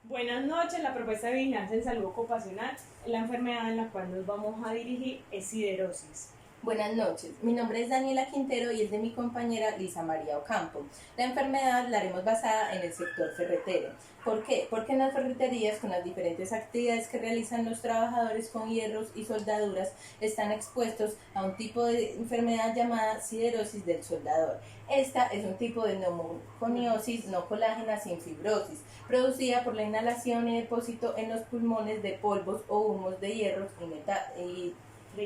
Buenas noches, la propuesta de vigilancia en salud ocupacional, la enfermedad en la cual nos vamos a dirigir es siderosis. Buenas noches, mi nombre es Daniela Quintero y es de mi compañera Lisa María Ocampo. La enfermedad la haremos basada en el sector ferretero. ¿Por qué? Porque en las ferreterías, con las diferentes actividades que realizan los trabajadores con hierros y soldaduras, están expuestos a un tipo de enfermedad llamada siderosis del soldador. Esta es un tipo de neumoconiosis no colágena sin fibrosis, producida por la inhalación y depósito en los pulmones de polvos o humos de hierros y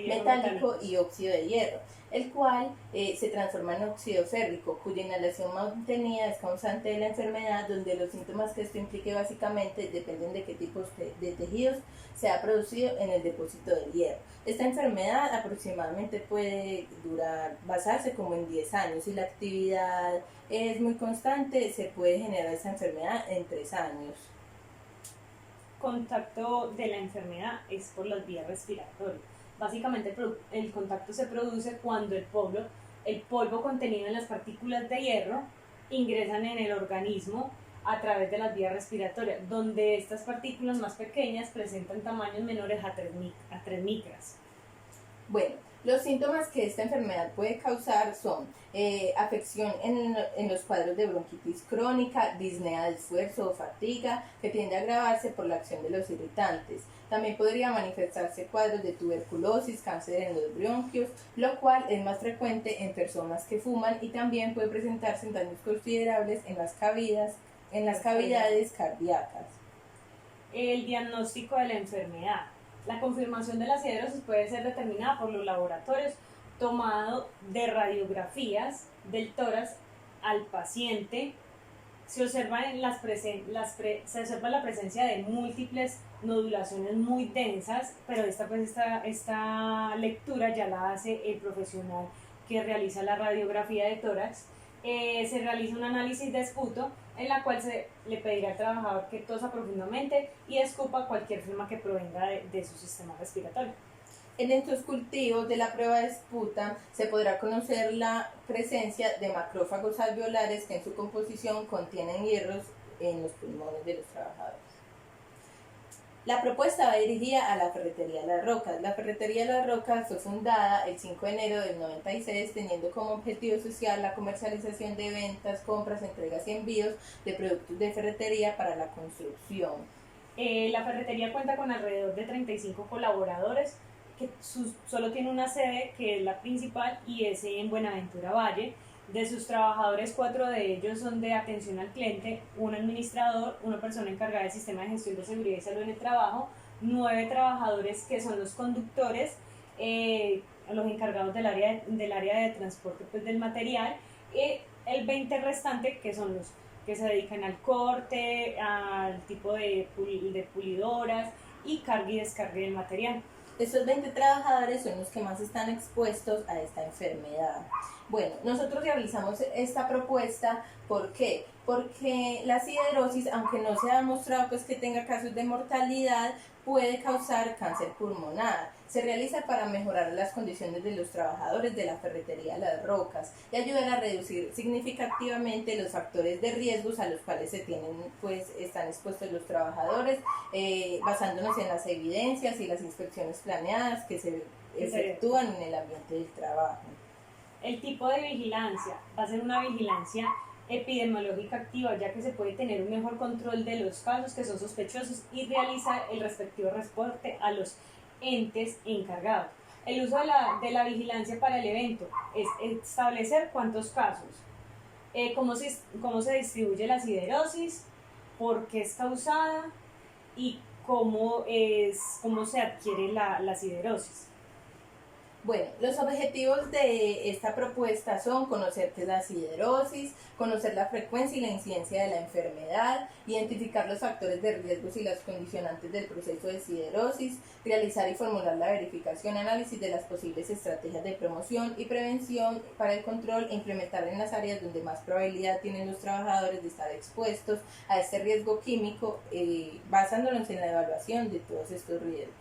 metálico y óxido de hierro, el cual se transforma en óxido férrico, cuya inhalación mantenida es causante de la enfermedad, donde los síntomas que esto implique básicamente dependen de qué tipos de tejidos se ha producido en el depósito del hierro. Esta enfermedad aproximadamente puede basarse como en 10 años. Si la actividad es muy constante, se puede generar esta enfermedad en 3 años. Contacto de la enfermedad es por las vías respiratorias. Básicamente el contacto se produce cuando el polvo contenido en las partículas de hierro ingresan en el organismo a través de las vías respiratorias, donde estas partículas más pequeñas presentan tamaños menores a 3 micras. Bueno, los síntomas que esta enfermedad puede causar son afección en los cuadros de bronquitis crónica, disnea de esfuerzo o fatiga, que tiende a agravarse por la acción de los irritantes. También podría manifestarse cuadros de tuberculosis, cáncer en los bronquios, lo cual es más frecuente en personas que fuman, y también puede presentarse en daños considerables en las cavidades cardíacas. El diagnóstico de la enfermedad. La confirmación de la siderosis puede ser determinada por los laboratorios tomado de radiografías del tórax al paciente. Se observa la presencia de múltiples nodulaciones muy densas, pero esta lectura ya la hace el profesional que realiza la radiografía de tórax. Se realiza un análisis de esputo en la cual se le pedirá al trabajador que tosa profundamente y escupa cualquier flema que provenga de su sistema respiratorio. En estos cultivos de la prueba de esputa se podrá conocer la presencia de macrófagos alveolares que en su composición contienen hierros en los pulmones de los trabajadores. La propuesta va dirigida a la Ferretería Las Rocas. La Ferretería Las Rocas fue fundada el 5 de enero del 96, teniendo como objetivo social la comercialización de ventas, compras, entregas y envíos de productos de ferretería para la construcción. La ferretería cuenta con alrededor de 35 colaboradores, que solo tiene una sede, que es la principal, y es en Buenaventura Valle. De sus trabajadores, 4 de ellos son de atención al cliente, un administrador, una persona encargada del sistema de gestión de seguridad y salud en el trabajo, 9 trabajadores que son los conductores, los encargados del área de transporte, pues, del material, y el 20 restante, que son los que se dedican al corte, al tipo de pulidoras y carga y descarga del material. Estos 20 trabajadores son los que más están expuestos a esta enfermedad. Bueno, nosotros realizamos esta propuesta, ¿por qué? Porque la siderosis, aunque no se ha demostrado pues que tenga casos de mortalidad, puede causar cáncer pulmonar. Se realiza para mejorar las condiciones de los trabajadores de la Ferretería Las Rocas y ayudar a reducir significativamente los factores de riesgos a los cuales están expuestos los trabajadores, basándonos en las evidencias y las inspecciones planeadas que se efectúan en el ambiente del trabajo. El tipo de vigilancia va a ser una vigilancia epidemiológica activa, ya que se puede tener un mejor control de los casos que son sospechosos y realizar el respectivo reporte a los entes encargados. El uso de la vigilancia para el evento es establecer cuántos casos, cómo se distribuye la siderosis, por qué es causada y cómo se adquiere la siderosis. Bueno, los objetivos de esta propuesta son conocer qué es la siderosis, conocer la frecuencia y la incidencia de la enfermedad, identificar los factores de riesgos y las condicionantes del proceso de siderosis, realizar y formular la verificación y análisis de las posibles estrategias de promoción y prevención para el control e implementar en las áreas donde más probabilidad tienen los trabajadores de estar expuestos a este riesgo químico, basándonos en la evaluación de todos estos riesgos.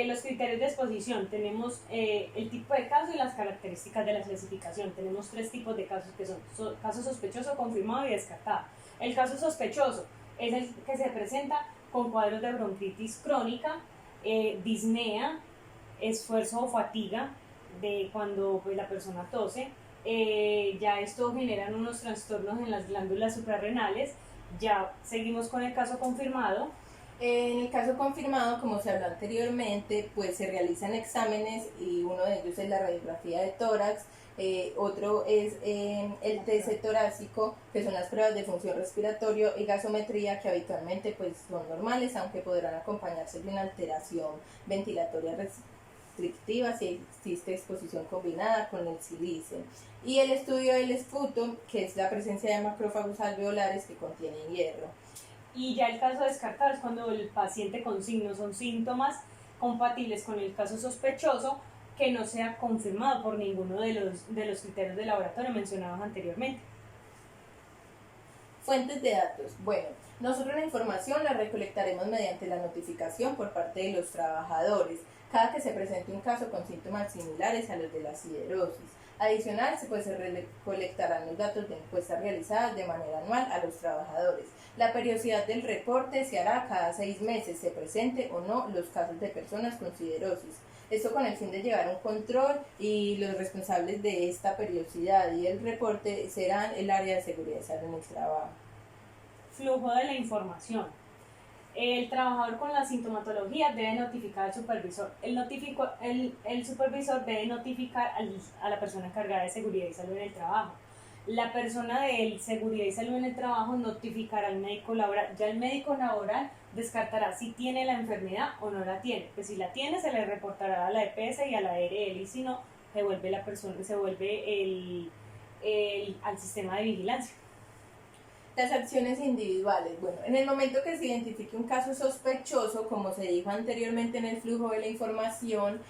Los criterios de exposición, tenemos el tipo de caso y las características de la clasificación. Tenemos 3 tipos de casos, que son caso sospechoso, confirmado y descartado. El caso sospechoso es el que se presenta con cuadros de bronquitis crónica, disnea, esfuerzo o fatiga de cuando pues, la persona tose. Ya esto genera unos trastornos en las glándulas suprarrenales. Ya seguimos con el caso confirmado. En el caso confirmado, como se habló anteriormente, pues se realizan exámenes y uno de ellos es la radiografía de tórax, otro es el test torácico, que son las pruebas de función respiratoria y gasometría, que habitualmente pues son normales, aunque podrán acompañarse de una alteración ventilatoria restrictiva si existe exposición combinada con el silicio. Y el estudio del esputo, que es la presencia de macrófagos alveolares que contienen hierro. Y ya el caso descartado es cuando el paciente con signos son síntomas compatibles con el caso sospechoso que no sea confirmado por ninguno de los criterios de laboratorio mencionados anteriormente. Fuentes de datos. Bueno, nosotros la información la recolectaremos mediante la notificación por parte de los trabajadores, cada que se presente un caso con síntomas similares a los de la siderosis. Adicional, se recolectarán los datos de encuestas realizadas de manera anual a los trabajadores. La periodicidad del reporte se hará cada 6 meses, se presente o no los casos de personas con siderosis. Esto con el fin de llevar un control, y los responsables de esta periodicidad y el reporte serán el área de seguridad y salud en el trabajo. Flujo de la información. El trabajador con la sintomatología debe notificar al supervisor. El supervisor debe notificar a la persona encargada de seguridad y salud en el trabajo. La persona de seguridad y salud en el trabajo notificará al médico laboral. Ya el médico laboral descartará si tiene la enfermedad o no la tiene. Pues si la tiene, se le reportará a la EPS y a la ARL, y si no, se vuelve al sistema de vigilancia. Las acciones individuales. Bueno, en el momento que se identifique un caso sospechoso, como se dijo anteriormente en el flujo de la información,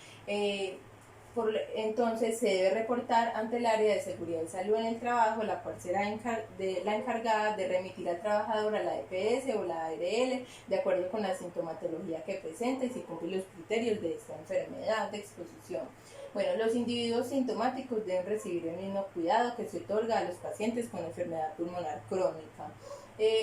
entonces se debe reportar ante el área de seguridad y salud en el trabajo, la cual será la encargada de remitir al trabajador a la EPS o la ARL de acuerdo con la sintomatología que presenta y si cumple los criterios de esta enfermedad de exposición. Bueno, los individuos sintomáticos deben recibir el mismo cuidado que se otorga a los pacientes con enfermedad pulmonar crónica.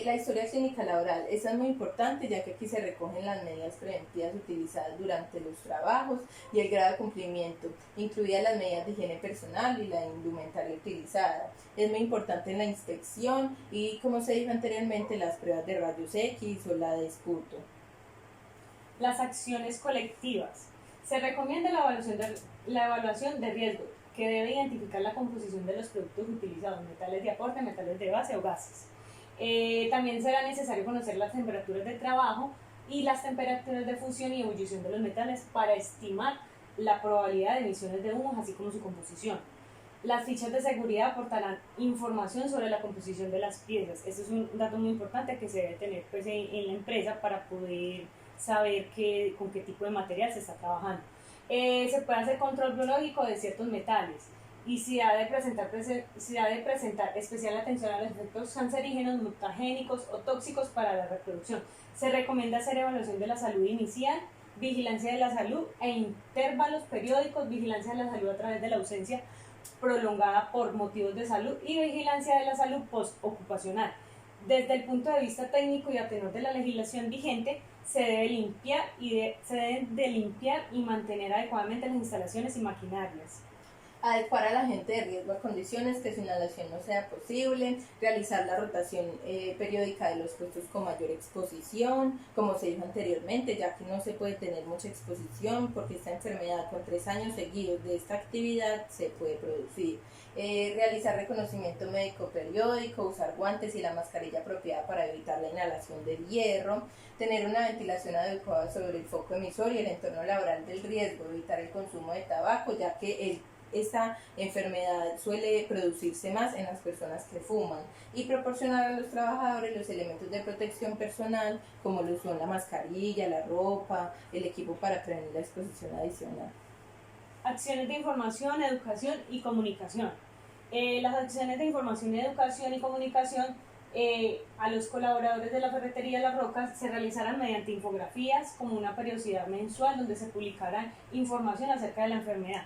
La historia clínica laboral, esa es muy importante, ya que aquí se recogen las medidas preventivas utilizadas durante los trabajos y el grado de cumplimiento, incluidas las medidas de higiene personal y la indumentaria utilizada. Es muy importante en la inspección y, como se dijo anteriormente, las pruebas de rayos X o la de esputo. Las acciones colectivas. Se recomienda la evaluación de riesgo, que debe identificar la composición de los productos utilizados, metales de aporte, metales de base o gases. También será necesario conocer las temperaturas de trabajo y las temperaturas de fusión y ebullición de los metales para estimar la probabilidad de emisiones de humos, así como su composición. Las fichas de seguridad aportarán información sobre la composición de las piezas. Este es un dato muy importante que se debe tener pues, en la empresa para poder saber con qué tipo de material se está trabajando. Se puede hacer control biológico de ciertos metales y se ha de presentar especial atención a los efectos cancerígenos, mutagénicos o tóxicos para la reproducción. Se recomienda hacer evaluación de la salud inicial, vigilancia de la salud e intervalos periódicos, vigilancia de la salud a través de la ausencia prolongada por motivos de salud y vigilancia de la salud postocupacional. Desde el punto de vista técnico y a tenor de la legislación vigente, se deben de limpiar y mantener adecuadamente las instalaciones y maquinarias. Adecuar a la gente de riesgo a condiciones que su inhalación no sea posible, realizar la rotación periódica de los puestos con mayor exposición, como se dijo anteriormente, ya que no se puede tener mucha exposición porque esta enfermedad con 3 años seguidos de esta actividad se puede producir. Realizar reconocimiento médico periódico, usar guantes y la mascarilla apropiada para evitar la inhalación del hierro, tener una ventilación adecuada sobre el foco emisor y el entorno laboral del riesgo, evitar el consumo de tabaco, ya que esta enfermedad suele producirse más en las personas que fuman, y proporcionar a los trabajadores los elementos de protección personal como lo son la mascarilla, la ropa, el equipo para prevenir la exposición adicional. Acciones de información, educación y comunicación. Las acciones de información, educación y comunicación a los colaboradores de la Ferretería Las Rocas se realizarán mediante infografías como una periodicidad mensual donde se publicará información acerca de la enfermedad,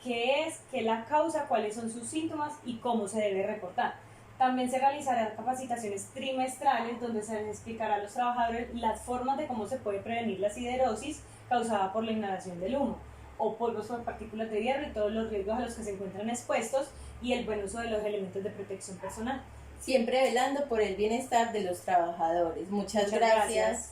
qué es, qué la causa, cuáles son sus síntomas y cómo se debe reportar. También se realizarán capacitaciones trimestrales donde se les explicará a los trabajadores las formas de cómo se puede prevenir la siderosis causada por la inhalación del humo o polvos por partículas de hierro y todos los riesgos a los que se encuentran expuestos y el buen uso de los elementos de protección personal. Siempre velando por el bienestar de los trabajadores. Muchas gracias.